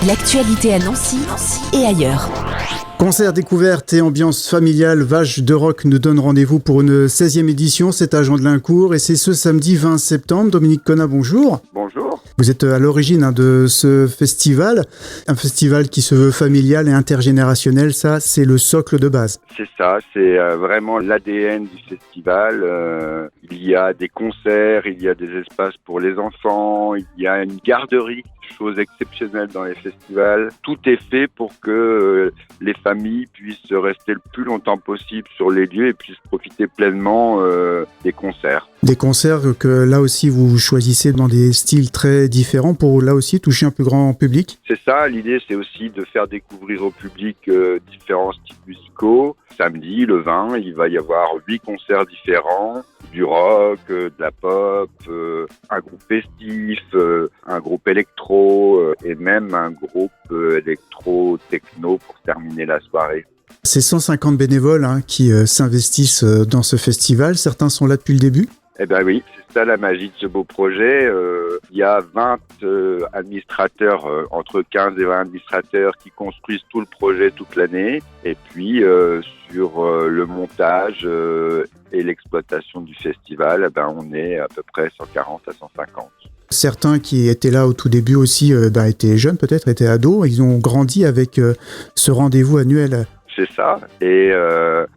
L'actualité à Nancy et ailleurs. Concert découverte et ambiance familiale, Vaches de Rock nous donne rendez-vous pour une 16e édition. C'est à Jean-de-Laincourt et c'est ce samedi 20 septembre. Dominique Connat, bonjour. Bonjour. Vous êtes à l'origine de ce festival, un festival qui se veut familial et intergénérationnel. Ça, c'est le socle de base. C'est ça, c'est vraiment l'ADN du festival. Il y a des concerts, il y a des espaces pour les enfants, il y a une garderie, chose exceptionnelle dans les festivals. Tout est fait pour que les familles puissent rester le plus longtemps possible sur les lieux et puissent profiter pleinement des concerts. Des concerts que là aussi vous choisissez dans des styles très différents pour là aussi toucher un plus grand public. C'est ça, l'idée c'est aussi de faire découvrir au public différents styles musicaux. Samedi, le 20, il va y avoir 8 concerts différents, du rock, de la pop, un groupe festif, un groupe électro et même un groupe électro-techno pour terminer la soirée. C'est 150 bénévoles qui s'investissent dans ce festival. Certains sont là depuis le début. Eh bien oui, c'est ça la magie de ce beau projet. Il y a 20 administrateurs, entre 15 et 20 administrateurs qui construisent tout le projet toute l'année. Et puis sur le montage et l'exploitation du festival, on est à peu près 140 à 150. Certains qui étaient là au tout début aussi étaient jeunes peut-être, étaient ados. Ils ont grandi avec ce rendez-vous annuel. C'est ça. Et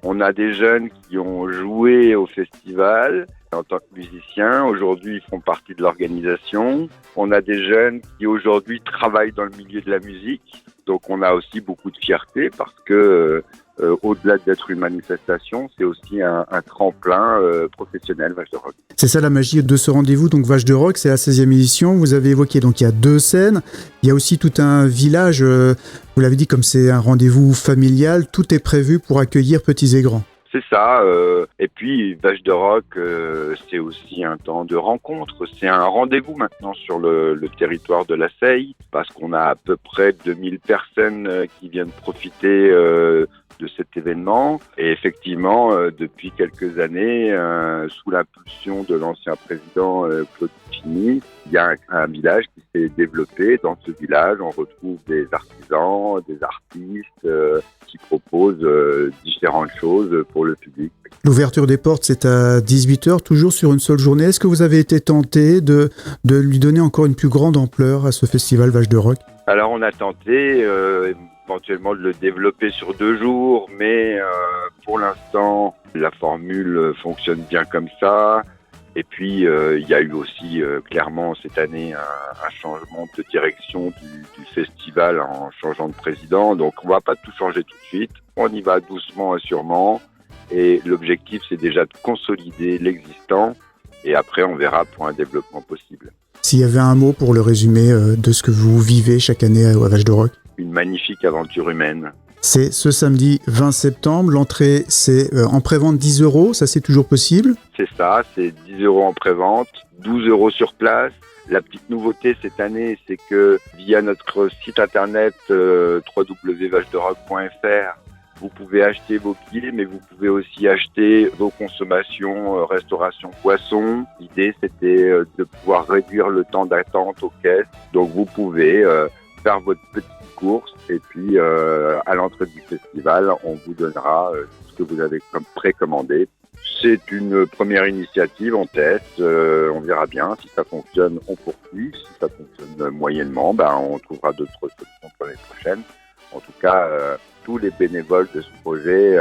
on a des jeunes qui ont joué au festival en tant que musiciens. Aujourd'hui, ils font partie de l'organisation. On a des jeunes qui aujourd'hui travaillent dans le milieu de la musique. Donc on a aussi beaucoup de fierté parce que au-delà d'être une manifestation, c'est aussi un tremplin professionnel, Vaches de Rock. C'est ça la magie de ce rendez-vous, donc Vaches de Rock, c'est la 16e édition. Vous avez évoqué, donc il y a 2 scènes. Il y a aussi tout un village, vous l'avez dit, comme c'est un rendez-vous familial, tout est prévu pour accueillir petits et grands. C'est ça. Et puis, Vaches de Rock, c'est aussi un temps de rencontre. C'est un rendez-vous maintenant sur le territoire de la Seille, parce qu'on a à peu près 2000 personnes qui viennent profiter de cet événement. Et effectivement, depuis quelques années, sous l'impulsion de l'ancien président Claude Fini, il y a un village qui s'est développé. Dans ce village, on retrouve des artisans, des artistes qui proposent différentes choses pour le public. L'ouverture des portes, c'est à 18h, toujours sur une seule journée. Est-ce que vous avez été tenté de lui donner encore une plus grande ampleur à ce festival Vaches de Rock ? Alors, on a tenté éventuellement de le développer sur 2 jours, mais pour l'instant, la formule fonctionne bien comme ça. Et puis, il y a eu aussi clairement cette année un changement de direction du festival en changeant de président. Donc, on va pas tout changer tout de suite. On y va doucement et sûrement. Et l'objectif, c'est déjà de consolider l'existant. Et après, on verra pour un développement possible. S'il y avait un mot pour le résumé de ce que vous vivez chaque année à Vaches de Rock ? Une magnifique aventure humaine. C'est ce samedi 20 septembre. L'entrée, c'est en prévente 10 €. Ça, c'est toujours possible ? C'est ça, c'est 10 € en prévente, 12 € sur place. La petite nouveauté cette année, c'est que via notre site internet www.vachederock.fr, vous pouvez acheter vos billets, mais vous pouvez aussi acheter vos consommations, restauration, poisson. L'idée, c'était de pouvoir réduire le temps d'attente aux caisses. Donc, vous pouvez faire votre petite course et puis à l'entrée du festival, on vous donnera ce que vous avez précommandé. C'est une première initiative, on teste, on verra bien. Si ça fonctionne, on poursuit. Si ça fonctionne moyennement, on trouvera d'autres solutions pour l'année prochaine. En tout cas, tous les bénévoles de ce projet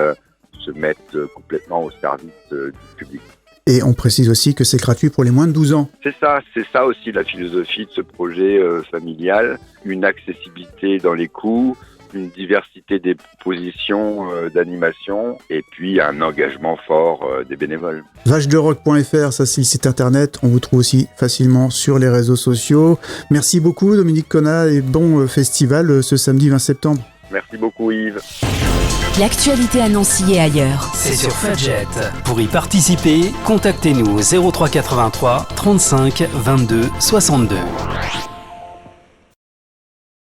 se mettent complètement au service du public. Et on précise aussi que c'est gratuit pour les moins de 12 ans. C'est ça aussi la philosophie de ce projet familial. Une accessibilité dans les coûts, une diversité des propositions d'animation et puis un engagement fort des bénévoles. Vachederock.fr, ça c'est le site internet. On vous trouve aussi facilement sur les réseaux sociaux. Merci beaucoup Dominique Connat et bon festival ce samedi 20 septembre. Merci beaucoup Yves. L'actualité à Nancy et ailleurs. C'est sur Fudget. Pour y participer, contactez-nous au 03 83 35 22 62.